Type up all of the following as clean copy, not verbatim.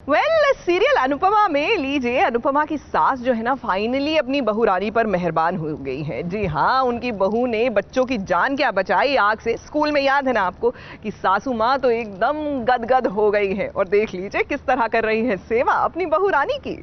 Serial Anupama में लीजिए, अनुपमा की सास जो है ना फाइनली अपनी बहू रानी पर मेहरबान हो गई है। जी हाँ, उनकी बहू ने बच्चों की जान क्या बचाई आग से। स्कूल में याद है ना आपको कि सासू माँ तो एकदम गदगद हो गई है और देख लीजिए किस तरह कर रही है सेवा अपनी बहू रानी की।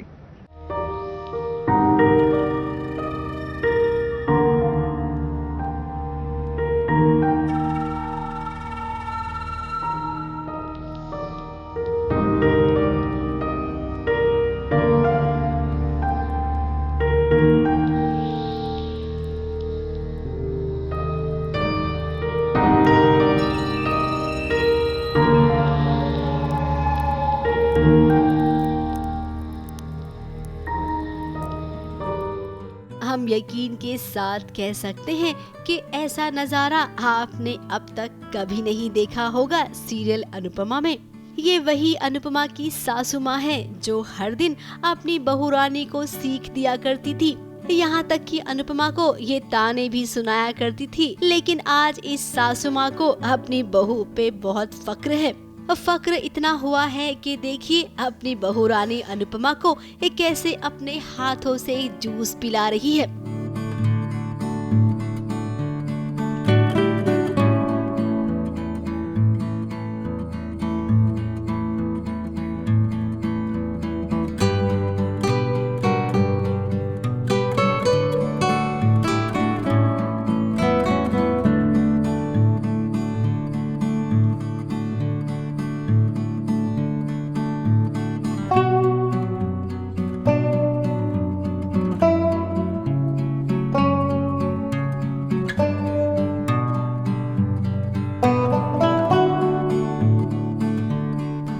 हम यकीन के साथ कह सकते हैं कि ऐसा नजारा आपने अब तक कभी नहीं देखा होगा सीरियल अनुपमा में। ये वही अनुपमा की सासू माँ है जो हर दिन अपनी बहू रानी को सीख दिया करती थी। यहाँ तक कि अनुपमा को ये ताने भी सुनाया करती थी। लेकिन आज इस सासू माँ को अपनी बहू पे बहुत फक्र है। फक्र इतना हुआ है कि देखिए अपनी बहू रानी अनुपमा को कैसे अपने हाथों से जूस पिला रही है।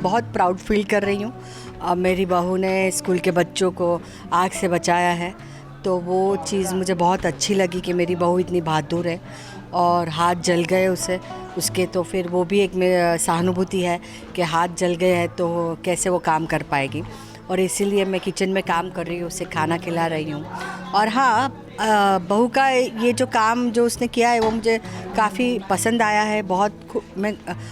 बहुत प्राउड फील कर रही हूँ। अब मेरी बहू ने स्कूल के बच्चों को आग से बचाया है, तो वो चीज़ मुझे बहुत अच्छी लगी कि मेरी बहू इतनी बहादुर है और हाथ जल गए उसके तो फिर वो भी एक सहानुभूति है कि हाथ जल गए हैं तो कैसे वो काम कर पाएगी। और इसीलिए मैं किचन में काम कर रही हूँ, उसे खाना खिला रही हूँ। और हाँ, बहू का ये जो काम जो उसने किया है वो मुझे काफ़ी पसंद आया है,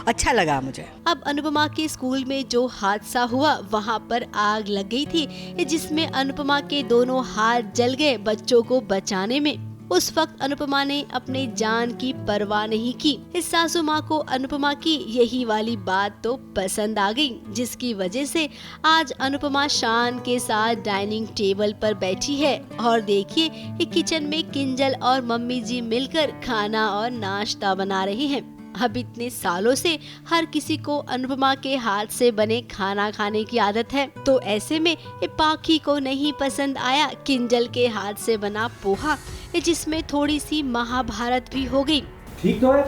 अच्छा लगा मुझे। अब अनुपमा के स्कूल में जो हादसा हुआ वहाँ पर आग लग गई थी, जिसमें अनुपमा के दोनों हाथ जल गए बच्चों को बचाने में। उस वक्त अनुपमा ने अपने जान की परवाह नहीं की। इस सासू माँ को अनुपमा की यही वाली बात तो पसंद आ गई, जिसकी वजह से आज अनुपमा शान के साथ डाइनिंग टेबल पर बैठी है। और देखिए किचन में किंजल और मम्मी जी मिलकर खाना और नाश्ता बना रहे हैं। अब इतने सालों से हर किसी को अनुपमा के हाथ से बने खाना खाने की आदत है, तो ऐसे में पाखी को नहीं पसंद आया किंजल के हाथ से बना पोहा, जिसमें थोड़ी सी महाभारत भी हो गई। ठीक तो है,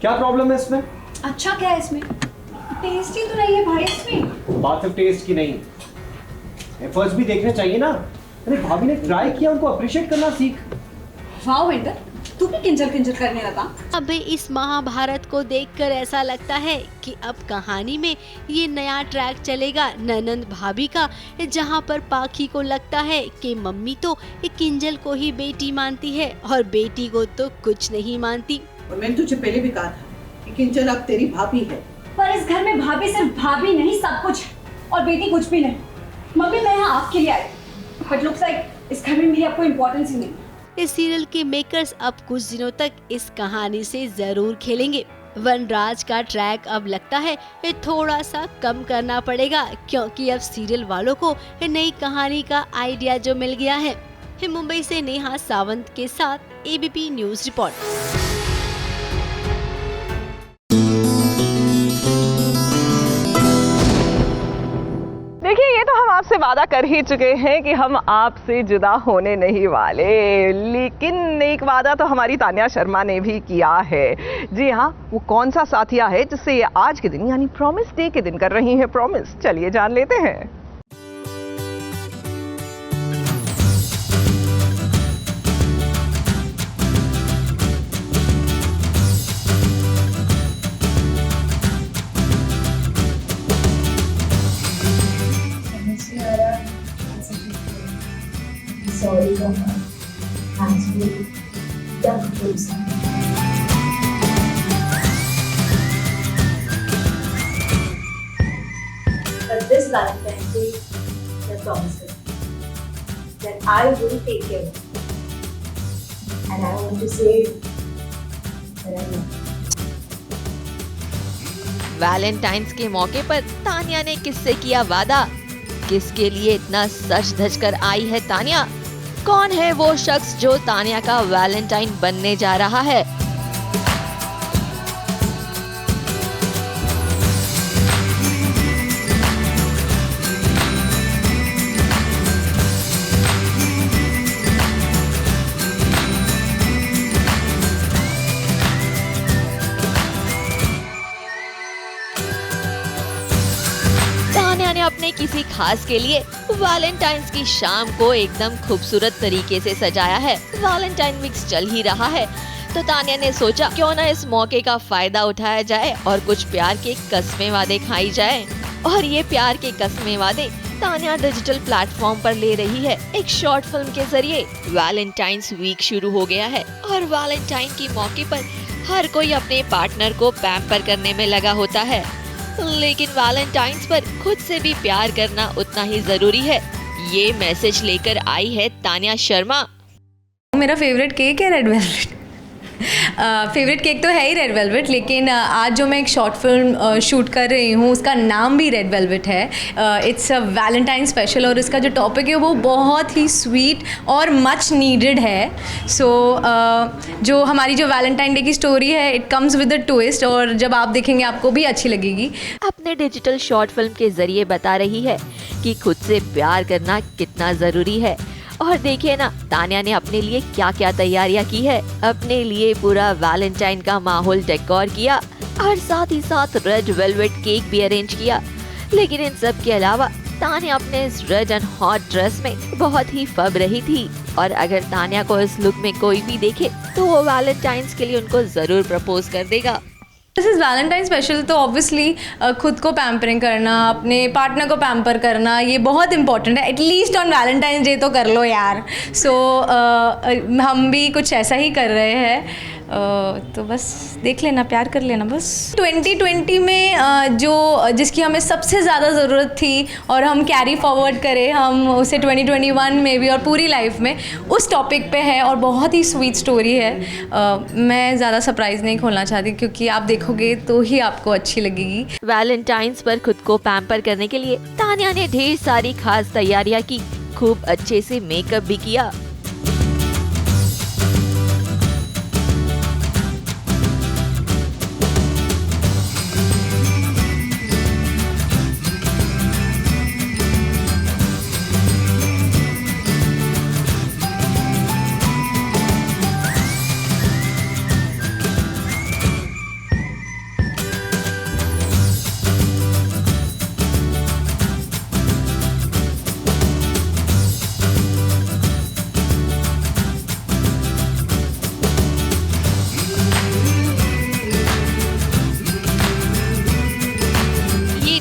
क्या प्रॉब्लम है इसमें? अच्छा क्या है इसमें? टेस्टी तो नहीं है भाई इसमें। बात सिर्फ टेस्ट की नहीं, एफर्ट्स भी देखने चाहिए ना। अरे भाभी ने ट्राई किया, उनको अप्रिशिएट करना सीख। वाह वेंटर, तू भी किंजल किंजल करने लगा। अब इस महाभारत को देखकर ऐसा लगता है कि अब कहानी में ये नया ट्रैक चलेगा ननंद भाभी का, जहाँ पर पाखी को लगता है कि मम्मी तो किंजल को ही बेटी मानती है और बेटी को तो कुछ नहीं मानती। और मैंने तुझे पहले भी कहा था कि किंजल अब तेरी भाभी है। पर इस घर में भाभी सिर्फ भाभी नहीं सब कुछ और बेटी कुछ भी नहीं। मम्मी मैं यहाँ आपके लिए आई, बट लुक्स लाइक इस घर में मेरी आपको इम्पोर्टेंस ही नहीं। इस सीरियल के मेकर्स अब कुछ दिनों तक इस कहानी से जरूर खेलेंगे। वनराज का ट्रैक अब लगता है थोड़ा सा कम करना पड़ेगा, क्योंकि अब सीरियल वालों को नई कहानी का आइडिया जो मिल गया है। मुंबई से नेहा सावंत के साथ एबीपी न्यूज रिपोर्ट। आपसे वादा कर ही चुके हैं कि हम आपसे जुदा होने नहीं वाले, लेकिन एक वादा तो हमारी तान्या शर्मा ने भी किया है। जी हाँ, वो कौन सा साथिया है जिससे ये आज के दिन यानी प्रॉमिस डे के दिन कर रही हैं प्रॉमिस, चलिए जान लेते हैं। Sorry, Mama. Actually, don't do something. But this Valentine's से मैं प्रॉमिस करती हूँ that I will take care of you. And I want to say that I love you. Valentine's के मौके पर तानिया ने किससे किया वादा? किसके लिए इतना सज धज कर आई है तानिया? कौन है वो शख्स जो तानिया का वैलेंटाइन बनने जा रहा है? तानिया ने अपने किसी खास के लिए वैलेंटाइंस की शाम को एकदम खूबसूरत तरीके से सजाया है। वैलेंटाइन वीक्स चल ही रहा है तो तानिया ने सोचा क्यों ना इस मौके का फायदा उठाया जाए और कुछ प्यार के कस्में वादे खाई जाए। और ये प्यार के कस्में वादे तानिया डिजिटल प्लेटफॉर्म पर ले रही है। एक शॉर्ट फिल्म के जरिए वैलेंटाइंस वीक शुरू हो गया है और वैलेंटाइन के मौके पर हर कोई अपने पार्टनर को पैम्पर करने में लगा होता है, लेकिन वैलेंटाइंस पर खुद से भी प्यार करना उतना ही जरूरी है। ये मैसेज लेकर आई है तानिया शर्मा। मेरा फेवरेट केक है रेड वेलवेट। फेवरेट केक तो है ही रेड वेलवेट, लेकिन आज जो मैं एक शॉर्ट फिल्म शूट कर रही हूँ उसका नाम भी रेड वेलवेट है। इट्स अ वैलेंटाइन स्पेशल और इसका जो टॉपिक है वो बहुत ही स्वीट और मच नीडेड है। सो जो हमारी जो वैलेंटाइन डे की स्टोरी है it comes with a twist और जब आप देखेंगे आपको भी अच्छी लगेगी। अपने डिजिटल शॉर्ट फिल्म के जरिए बता रही है कि खुद से प्यार करना कितना जरूरी है। और देखिए ना तानिया ने अपने लिए क्या क्या तैयारियां की है। अपने लिए पूरा वैलेंटाइन का माहौल डेकोर किया और साथ ही साथ रेड वेलवेट केक भी अरेंज किया। लेकिन इन सब के अलावा तानिया अपने इस रेड एंड हॉट ड्रेस में बहुत ही फब रही थी और अगर तानिया को इस लुक में कोई भी देखे तो वो वैलेंटाइंस के लिए उनको जरूर प्रपोज कर देगा। दिस इज़ वैलेंटाइन स्पेशल तो ऑब्वियसली खुद को पैम्परिंग करना, अपने पार्टनर को पैम्पर करना ये बहुत इंपॉर्टेंट है। एटलीस्ट ऑन वैलेंटाइन डे तो कर लो यार। सो हम भी कुछ ऐसा ही कर रहे हैं। तो बस देख लेना, प्यार कर लेना बस। 2020 में जिसकी हमें सबसे ज़्यादा ज़रूरत थी और हम कैरी फॉरवर्ड करें हम उसे 2021 में भी और पूरी लाइफ में, उस टॉपिक पे है और बहुत ही स्वीट स्टोरी है। मैं ज़्यादा सरप्राइज़ नहीं खोलना चाहती क्योंकि आप देखोगे तो ही आपको अच्छी लगेगी। वैलेंटाइंस पर खुद को पैम्पर करने के लिए तानिया ने ढेर सारी खास तैयारियां की, खूब अच्छे से मेकअप भी किया।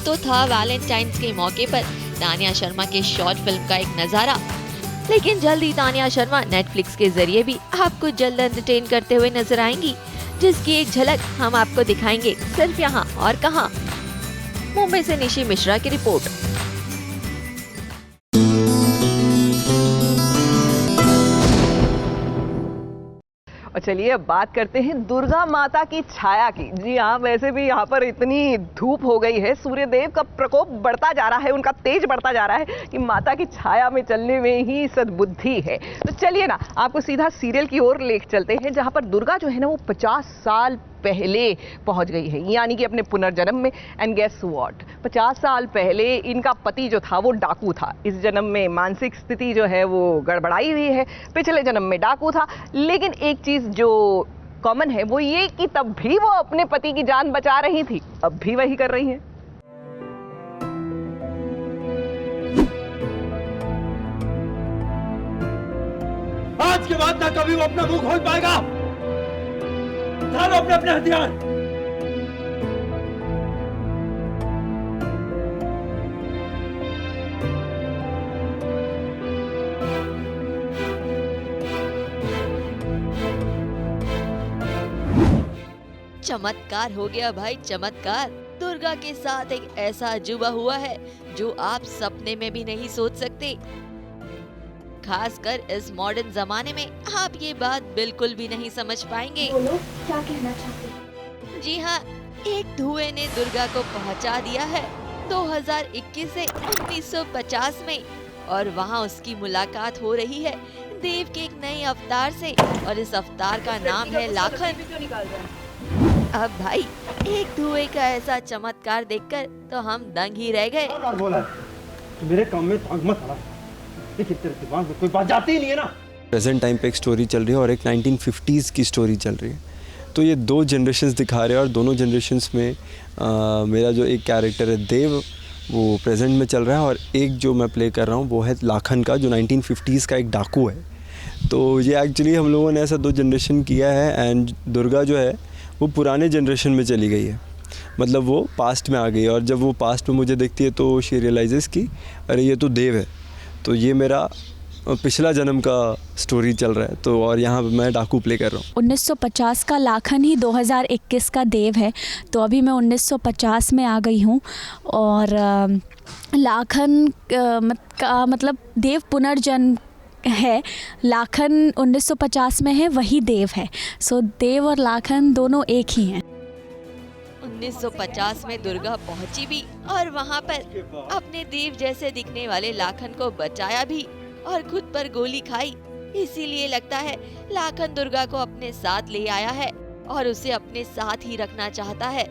तो था वैलेंटाइंस के मौके पर तानिया शर्मा के शॉर्ट फिल्म का एक नजारा। लेकिन जल्द ही तानिया शर्मा नेटफ्लिक्स के जरिए भी आपको जल्द एंटरटेन करते हुए नजर आएंगी, जिसकी एक झलक हम आपको दिखाएंगे सिर्फ यहाँ और कहाँ। मुंबई से निशी मिश्रा की रिपोर्ट। और चलिए अब बात करते हैं दुर्गा माता की छाया की। जी हाँ, वैसे भी यहाँ पर इतनी धूप हो गई है, सूर्यदेव का प्रकोप बढ़ता जा रहा है, उनका तेज बढ़ता जा रहा है कि माता की छाया में चलने में ही सद्बुद्धि है। तो चलिए ना आपको सीधा सीरियल की ओर ले चलते हैं जहाँ पर दुर्गा जो है ना वो 50 साल पहले पहुंच गई है, यानी कि अपने पुनर्जन्म में। एंड गेस व्हाट, 50 साल पहले इनका पति जो था वो डाकू था। इस जन्म में मानसिक स्थिति जो है वो गड़बड़ाई हुई है, पिछले जन्म में डाकू था। लेकिन एक चीज जो कॉमन है वो ये कि तब भी वो अपने पति की जान बचा रही थी, अब भी वही कर रही हैं। आज के बाद ना कभी वो अपना मुंह खोल पाएगा। अपने अपने हथियार। चमत्कार हो गया भाई, चमत्कार। दुर्गा दुर्गा के साथ एक ऐसा अजूबा हुआ है जो आप सपने में भी नहीं सोच सकते। खासकर इस मॉडर्न जमाने में आप ये बात बिल्कुल भी नहीं समझ पाएंगे। बोलो क्या कहना चाहते हो? जी हाँ, एक धुएं ने दुर्गा को पहुंचा दिया है 2021 से 1950 में, और वहाँ उसकी मुलाकात हो रही है देव के एक नए अवतार से, और इस अवतार का नाम है लाखन। अब भाई, एक धुएं का ऐसा चमत्कार देखकर तो हम दंग ही रह गए। मेरे काम में मत आना, लेकिन तेरे दिमाग में कोई बात जाती ही नहीं है ना। प्रेजेंट टाइम पे एक स्टोरी चल रही है और एक 1950s की स्टोरी चल रही है, तो ये दो जनरेशन्स दिखा रहे हैं, और दोनों जनरेशन्स में मेरा जो एक कैरेक्टर है देव, वो प्रेजेंट में चल रहा है, और एक जो मैं प्ले कर रहा हूँ वो है लाखन का, जो 1950s का एक डाकू है। तो ये एक्चुअली हम लोगों ने ऐसा दो जनरेशन किया है, एंड दुर्गा जो है वो पुराने जनरेशन में चली गई है, मतलब वो पास्ट में आ गई है, और जब वो पास्ट में मुझे देखती है तो शी रियलाइजेस कि अरे ये तो देव है। तो ये मेरा पिछला जन्म का स्टोरी चल रहा है, तो और यहाँ पे मैं डाकू प्ले कर रहा हूँ। 1950 का लाखन ही 2021 का देव है, तो अभी मैं 1950 में आ गई हूँ, और लाखन का मतलब देव पुनर्जन्म है, लाखन 1950 में है, वही देव है। सो देव और लाखन दोनों एक ही हैं। 1950 में दुर्गा पहुंची भी, और वहां पर अपने देव जैसे दिखने वाले लाखन को बचाया भी, और खुद पर गोली खाई। इसीलिए लगता है लाखन दुर्गा को अपने साथ ले आया है, और उसे अपने साथ ही रखना चाहता है,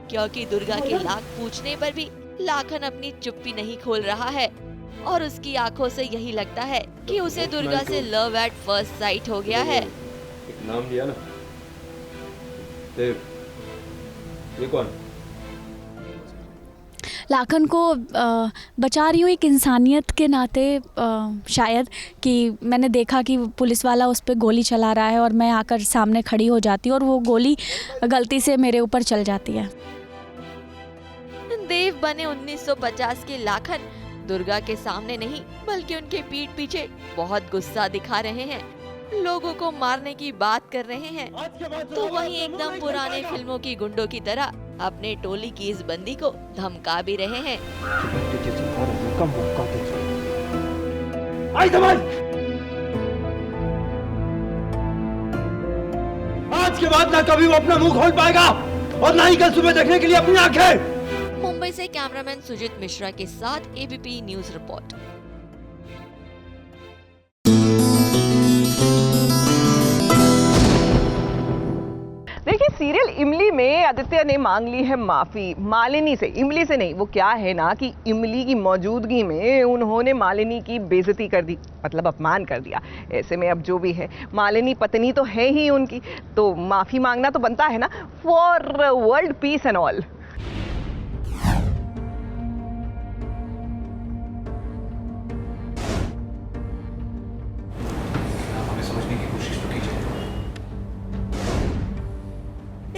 क्योंकि दुर्गा के लाख पूछने पर भी लाखन अपनी चुप्पी नहीं खोल रहा है, और उसकी आंखों से यही लगता है कि उसे दुर्गा से लव एट फर्स्ट साइट हो गया है। एक नाम लिया ना देव, ये कौन? लाखन को बचा रही हूँ एक इंसानियत के नाते, शायद कि मैंने देखा कि पुलिस वाला उस पर गोली चला रहा है, और मैं आकर सामने खड़ी हो जाती हूँ, और वो गोली गलती से मेरे ऊपर चल जाती है। देव बने 1950 के लाखन दुर्गा के सामने नहीं, बल्कि उनके पीठ पीछे बहुत गुस्सा दिखा रहे हैं, लोगों को मारने की बात कर रहे हैं, तो वहीं एकदम पुराने फिल्मों की गुंडों की तरह अपने टोली की इस बंदी को धमका भी रहे हैं। आज के बाद ना कभी वो अपना मुंह खोल पाएगा, और ना ही कल सुबह देखने के लिए अपनी आंखें। मुंबई से कैमरामैन सुजीत मिश्रा के साथ एबीपी न्यूज रिपोर्ट। देखिए, सीरियल इमली में आदित्य ने मांग ली है माफी मालिनी से, इमली से नहीं। वो क्या है ना कि इमली की मौजूदगी में उन्होंने मालिनी की बेइज्जती कर दी, मतलब अपमान कर दिया। ऐसे में अब जो भी है, मालिनी पत्नी तो है ही उनकी, तो माफी मांगना तो बनता है ना, for world peace and all.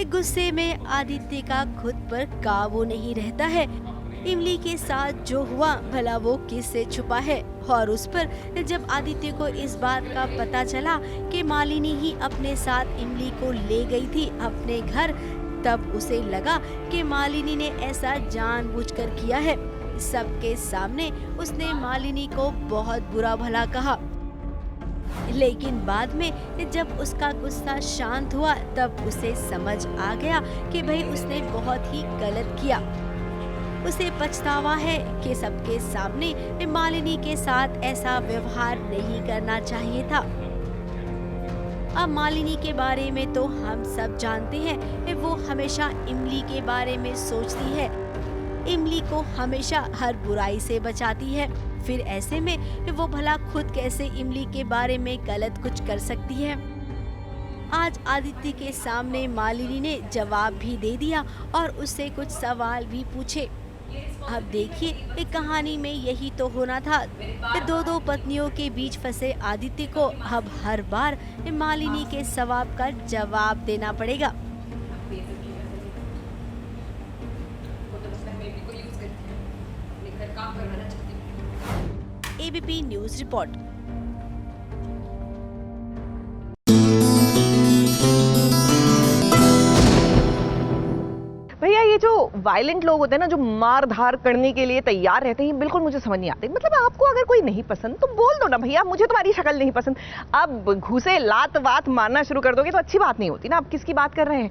गुस्से में आदित्य का खुद पर काबू नहीं रहता है। इमली के साथ जो हुआ भला वो किससे छुपा है, और उस पर जब आदित्य को इस बात का पता चला कि मालिनी ही अपने साथ इमली को ले गई थी अपने घर, तब उसे लगा कि मालिनी ने ऐसा जानबूझकर किया है। सबके सामने उसने मालिनी को बहुत बुरा भला कहा, लेकिन बाद में जब उसका गुस्सा शांत हुआ तब उसे समझ आ गया कि भाई उसने बहुत ही गलत किया। उसे पछतावा है कि सबके सामने मालिनी के साथ ऐसा व्यवहार नहीं करना चाहिए था। अब मालिनी के बारे में तो हम सब जानते हैं, वो हमेशा इमली के बारे में सोचती है, इमली को हमेशा हर बुराई से बचाती है। फिर ऐसे में वो भला खुद कैसे इमली के बारे में गलत कुछ कर सकती है। आज आदित्य के सामने मालिनी ने जवाब भी दे दिया और उससे कुछ सवाल भी पूछे। अब देखिए, एक कहानी में यही तो होना था। दो पत्नियों के बीच फंसे आदित्य को अब हर बार मालिनी के सवाल का जवाब देना पड़ेगा। ABP news report. भैया, ये जो वायलेंट लोग होते हैं ना, जो मार धार करने के लिए तैयार रहते हैं, बिल्कुल मुझे समझ नहीं आते। मतलब आपको अगर कोई नहीं पसंद तो बोल दो ना भैया, मुझे तुम्हारी शक्ल नहीं पसंद। अब घुसे लात वात मारना शुरू कर दोगे तो अच्छी बात नहीं होती ना। आप किसकी बात कर रहे हैं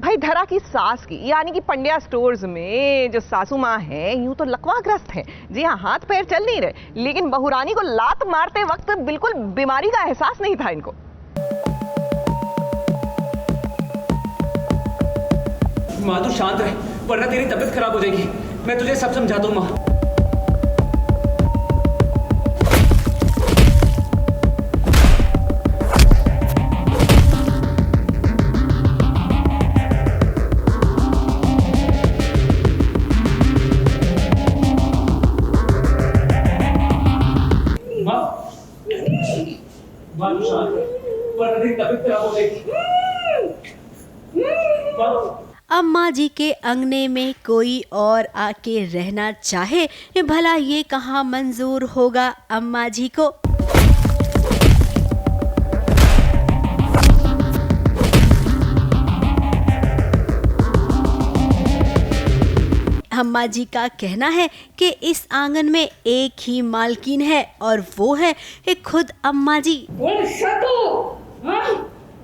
भाई? धरा की सास की, यानी कि पंड्या स्टोर्स में जो सासू माँ है यूं तो लकवाग्रस्त है। जी हाँ, हाथ पैर चल नहीं रहे, लेकिन बहुरानी को लात मारते वक्त बिल्कुल बीमारी का एहसास नहीं था इनको। माँ तू शांत रह, वरना तेरी तबीयत खराब हो जाएगी। मैं तुझे सब समझाता हूँ माँ। माँ तू शांत रह, वरना तेरी तबीयत खराब हो जाएगी। अम्मा जी के अंगने में कोई और आके रहना चाहे, भला ये कहाँ मंजूर होगा अम्मा जी को। अम्मा जी का कहना है कि इस आंगन में एक ही मालकिन है और वो है खुद अम्मा जी। बोल सतो, हाँ?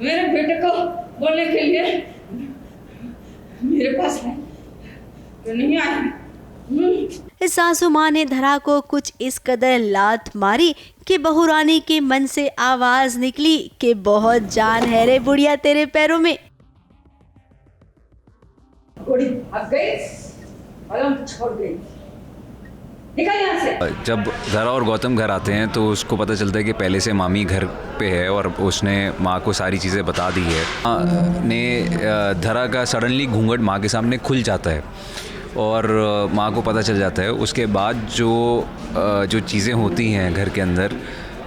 मेरे बेटे को बोलने के लिए मेरे पास है तो नहीं आई। सासू माँ ने धरा को कुछ इस कदर लात मारी कि बहुरानी के मन से आवाज निकली कि बहुत जान है रे बुढ़िया तेरे पैरों में। गोड़ी भाग गई, पलंग छोड़ गई, निकल यहाँ से। जब धरा और गौतम घर आते हैं तो उसको पता चलता है कि पहले से मामी घर पे है और उसने माँ को सारी चीज़ें बता दी है। माँ ने धरा का सडनली घूंघट माँ के सामने खुल जाता है और माँ को पता चल जाता है। उसके बाद जो चीज़ें होती हैं घर के अंदर,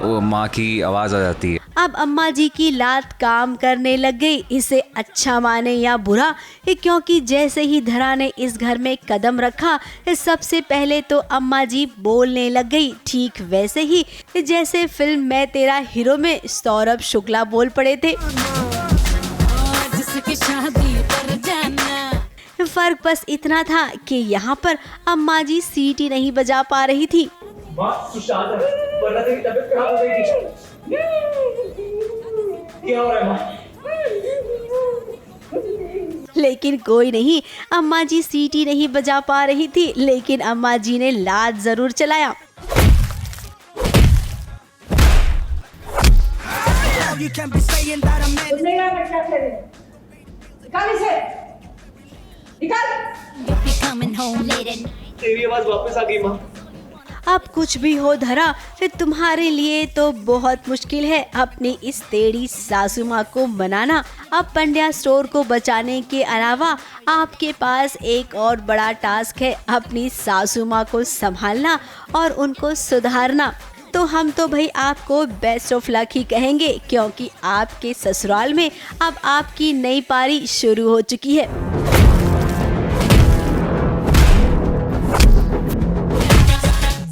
वो माँ की आवाज़ आ जाती है। अब अम्मा जी की लात काम करने लग गई, इसे अच्छा माने या बुरा, क्योंकि जैसे ही धरा ने इस घर में कदम रखा सबसे पहले तो अम्मा जी बोलने लग गई, ठीक वैसे ही जैसे फिल्म मैं तेरा हीरो में सौरभ शुक्ला बोल पड़े थे। फर्क बस इतना था कि यहाँ पर अम्मा जी सीटी नहीं बजा पा रही थी। क्या हो रहा है माँ? लेकिन कोई नहीं, अम्मा जी सीटी नहीं बजा पा रही थी, लेकिन अम्मा जी ने लात जरूर चलाया। तेरी आवाज वापस आ गई माँ। अब कुछ भी हो धरा, फिर तुम्हारे लिए तो बहुत मुश्किल है अपनी इस टेढ़ी सासू माँ को मनाना। अब पंड्या स्टोर को बचाने के अलावा आपके पास एक और बड़ा टास्क है, अपनी सासू माँ को संभालना और उनको सुधारना। तो हम तो भाई आपको बेस्ट ऑफ लक ही कहेंगे, क्योंकि आपके ससुराल में अब आपकी नई पारी शुरू हो चुकी है।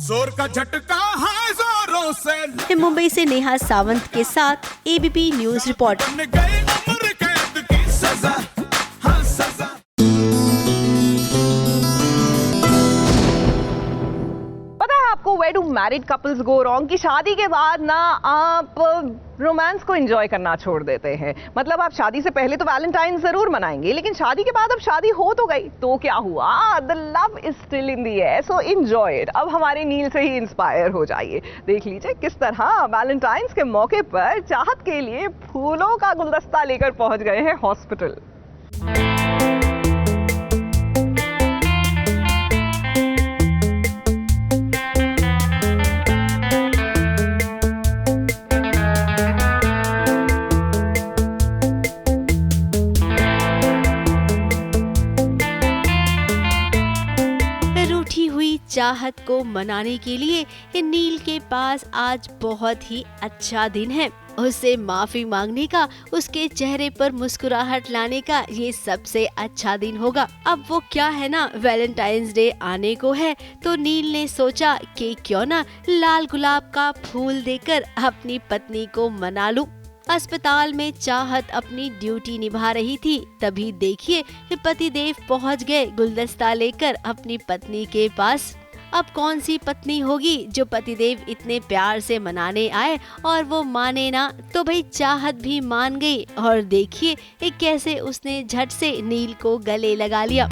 जोर का झटका है जोरों से। मुंबई से नेहा सावंत के साथ एबीपी न्यूज रिपोर्ट। पता है आपको where do married couples go wrong? कि शादी के बाद ना आप रोमांस को एंजॉय करना छोड़ देते हैं। मतलब आप शादी से पहले तो वैलेंटाइन जरूर मनाएंगे, लेकिन शादी के बाद अब शादी हो तो गई तो क्या हुआ, the love is still in the air, so enjoy it. अब हमारे नील से ही इंस्पायर हो जाइए। देख लीजिए किस तरह वैलेंटाइंस के मौके पर चाहत के लिए फूलों का गुलदस्ता लेकर पहुंच गए हैं हॉस्पिटल। चाहत को मनाने के लिए नील के पास आज बहुत ही अच्छा दिन है। उससे माफी मांगने का, उसके चेहरे पर मुस्कुराहट लाने का ये सबसे अच्छा दिन होगा। अब वो क्या है ना, वैलेंटाइंस डे आने को है, तो नील ने सोचा कि क्यों ना लाल गुलाब का फूल देकर अपनी पत्नी को मना लूं। अस्पताल में चाहत अपनी ड्यूटी निभा रही थी, तभी देखिए पतिदेव पहुंच गए गुलदस्ता लेकर अपनी पत्नी के पास। अब कौन सी पत्नी होगी जो पतिदेव इतने प्यार से मनाने आए और वो माने ना, तो भाई चाहत भी मान गई और देखिए कैसे उसने झट से नील को गले लगा लिया।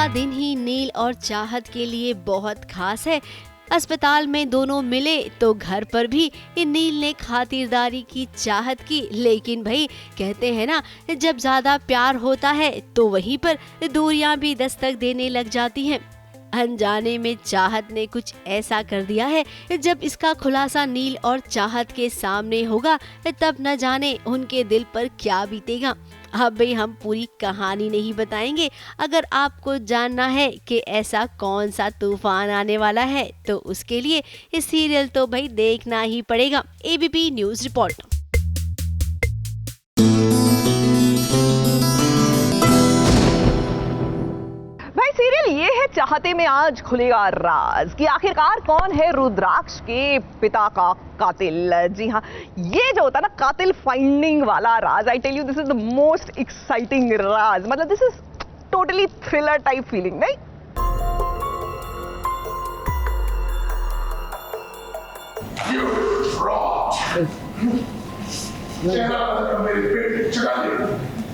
दिन ही नील और चाहत के लिए बहुत खास है। अस्पताल में दोनों मिले तो घर पर भी नील ने खातिरदारी की चाहत की, लेकिन भाई कहते हैं ना, जब ज्यादा प्यार होता है तो वहीं पर दूरियां भी दस्तक देने लग जाती हैं। अनजाने में चाहत ने कुछ ऐसा कर दिया है, जब इसका खुलासा नील और चाहत के सामने होगा तब न जाने उनके दिल पर क्या बीतेगा। अब भाई हम पूरी कहानी नहीं बताएंगे। अगर आपको जानना है कि ऐसा कौन सा तूफान आने वाला है तो उसके लिए ये सीरियल तो भाई देखना ही पड़ेगा। ABP news report. भाई सीरियल ये है चाहते में आज खुलेगा राज कि आखिरकार कौन है रुद्राक्ष के पिता का कातिल। जी हाँ, ये जो होता है ना कातिल फाइंडिंग वाला राज, I tell you this is the most exciting राज। मतलब this is totally thriller type feeling, नहीं? मेरे पेट चढ़ा दे,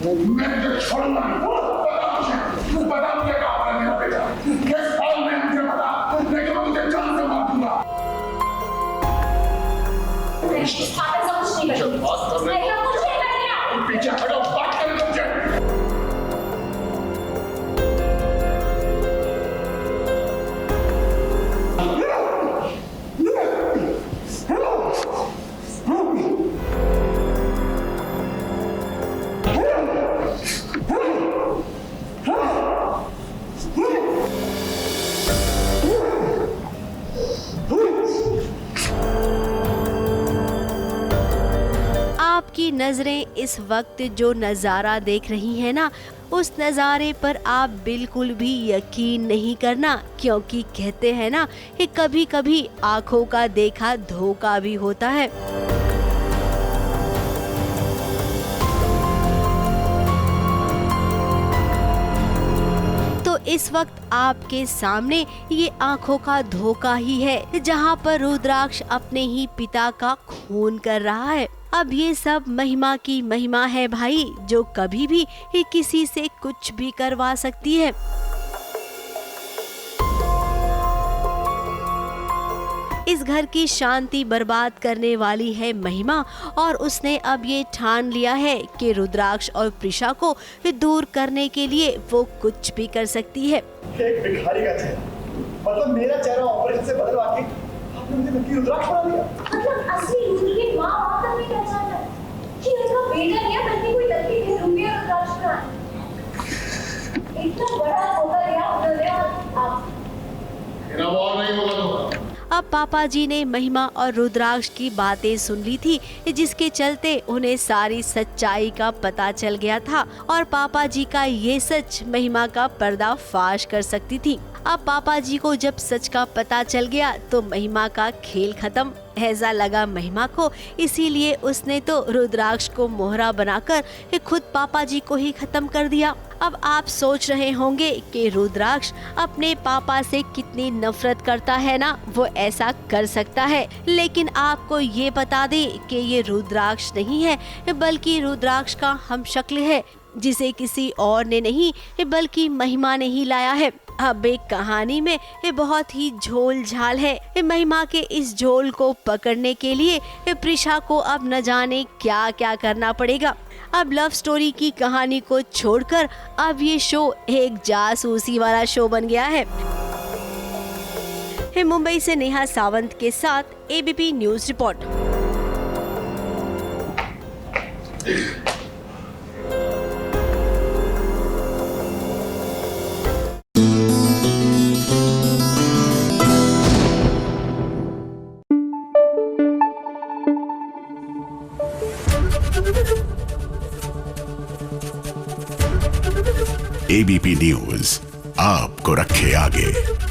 मैं तो छोड़ूंगा नहीं। बता मुझे कहाँ है मेरा बेटा, किस हाल में मुझे बता, नहीं तो मैं मुझे जान से मार दूंगा। पीछे हटो, बात करें मुझे। आपकी नजरें इस वक्त जो नज़ारा देख रही हैं ना, उस नज़ारे पर आप बिल्कुल भी यकीन नहीं करना, क्योंकि कहते हैं ना कि कभी कभी आंखों का देखा धोखा भी होता है। तो इस वक्त आपके सामने ये आंखों का धोखा ही है, जहां पर रुद्राक्ष अपने ही पिता का खून कर रहा है। अब ये सब महिमा की महिमा है भाई, जो कभी भी किसी से कुछ भी करवा सकती है। इस घर की शांति बर्बाद करने वाली है महिमा, और उसने अब ये ठान लिया है कि रुद्राक्ष और प्रिशा को दूर करने के लिए वो कुछ भी कर सकती है। एक भिखारी का चेहरा, मतलब मेरा चेहरा ऑपरेशन से बदलवा के आपने मुझे नकली रुद्राक्ष बना दिया। मतलब असली रुद्र की माँ आप तक नहीं पहचाना कि उनका बेटा नहीं है, बल्कि कोई लड़की के रूप में रुद्राक्ष बना। इतना बड़ा धोखा दिया उन्होंने, आप मेरा वो नहीं होगा तो। अब पापा जी ने महिमा और रुद्राक्ष की बातें सुन ली थी, जिसके चलते उन्हें सारी सच्चाई का पता चल गया था, और पापा जी का ये सच महिमा का पर्दाफाश कर सकती थी। अब पापा जी को जब सच का पता चल गया तो महिमा का खेल खत्म ऐसा लगा महिमा को, इसीलिए उसने तो रुद्राक्ष को मोहरा बनाकर खुद पापा जी को ही खत्म कर दिया। अब आप सोच रहे होंगे कि रुद्राक्ष अपने पापा से कितनी नफरत करता है ना, वो ऐसा कर सकता है, लेकिन आपको ये बता दे कि ये रुद्राक्ष नहीं है, बल्कि रुद्राक्ष का हमशक्ल है, जिसे किसी और ने नहीं बल्कि महिमा ने ही लाया है। अब एक कहानी में बहुत ही झोल झाल है। महिमा के इस झोल को पकड़ने के लिए प्रिशा को अब न जाने क्या क्या करना पड़ेगा। अब लव स्टोरी की कहानी को छोड़कर अब ये शो एक जासूसी वाला शो बन गया है। मुंबई से नेहा सावंत के साथ ABP news report. ABP news आपको रखे आगे।